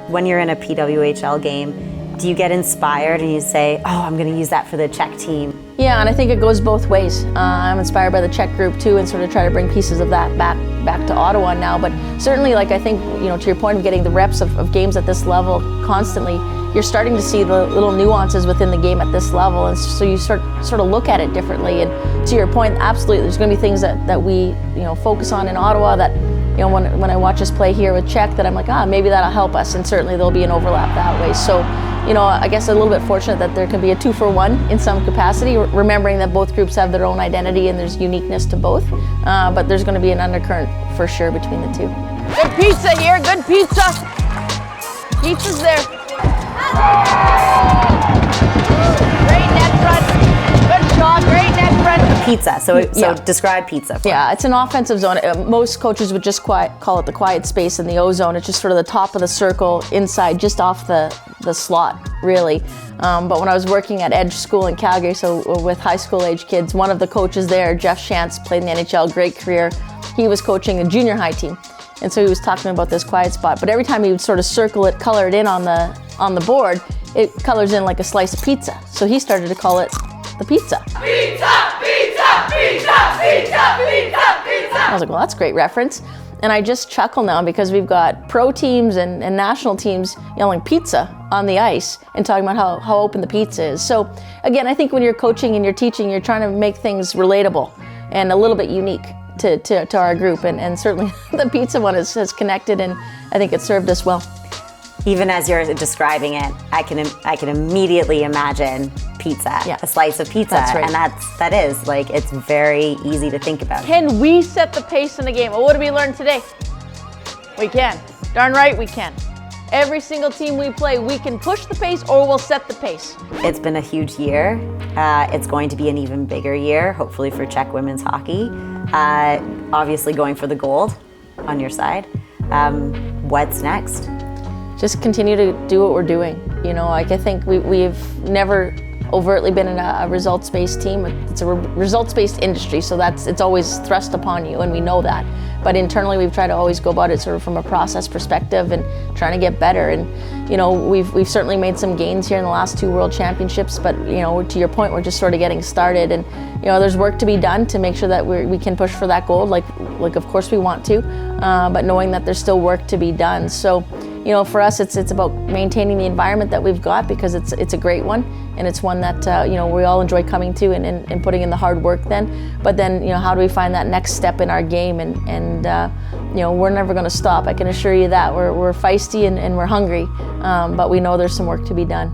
When you're in a PWHL game, do you get inspired and you say, oh, I'm going to use that for the Czech team? Yeah, and I think it goes both ways. I'm inspired by the Czech group too, and sort of try to bring pieces of that back to Ottawa now. But certainly, like I think, to your point of getting the reps of games at this level constantly, you're starting to see the little nuances within the game at this level, and so you sort of look at it differently. And to your point, absolutely, there's going to be things that we focus on in Ottawa that when I watch us play here with Czech, that I'm like, maybe that'll help us, and certainly there'll be an overlap that way. So, I guess a little bit fortunate that there can be a 2-for-1 in some capacity, remembering that both groups have their own identity and there's uniqueness to both. But there's going to be an undercurrent for sure between the two. Good pizza here, good pizza. Pizza's there. Great net front. Good shot, great net front. Pizza, so describe pizza. Yeah, it's an offensive zone. Most coaches would just call it the quiet space in the O zone. It's just sort of the top of the circle inside, just off the slot, really. But when I was working at Edge School in Calgary, so with high school age kids, one of the coaches there, Jeff Shantz, played in the NHL, great career. He was coaching a junior high team. And so he was talking about this quiet spot. But every time he would sort of circle it, color it in on the board, it colors in like a slice of pizza. So he started to call it the pizza. Pizza, pizza, pizza, pizza, pizza, pizza. I was like, well, that's a great reference. And I just chuckle now because we've got pro teams and national teams yelling pizza on the ice and talking about how open the pizza is. So again, I think when you're coaching and you're teaching, you're trying to make things relatable and a little bit unique to our group. And certainly the pizza one has connected, and I think it served us well. Even as you're describing it, I can immediately imagine pizza, a slice of pizza. That's right. And that is like, it's very easy to think about. Can we set the pace in the game? Well, what did we learn today? We can. Darn right we can. Every single team we play, we can push the pace or we'll set the pace. It's been a huge year. It's going to be an even bigger year, hopefully, for Czech women's hockey. Obviously going for the gold on your side. What's next? Just continue to do what we're doing. I think we've never overtly been in a results-based team. It's a results-based industry, so it's always thrust upon you, and we know that. But internally, we've tried to always go about it sort of from a process perspective and trying to get better. And we've certainly made some gains here in the last 2 World Championships. But to your point, we're just sort of getting started, and there's work to be done to make sure that we can push for that gold. Like of course we want to, but knowing that there's still work to be done. So. For us, it's about maintaining the environment that we've got, because it's a great one, and it's one that we all enjoy coming to and putting in the hard work then. But then, how do we find that next step in our game? And we're never going to stop. I can assure you that. We're feisty and we're hungry, but we know there's some work to be done.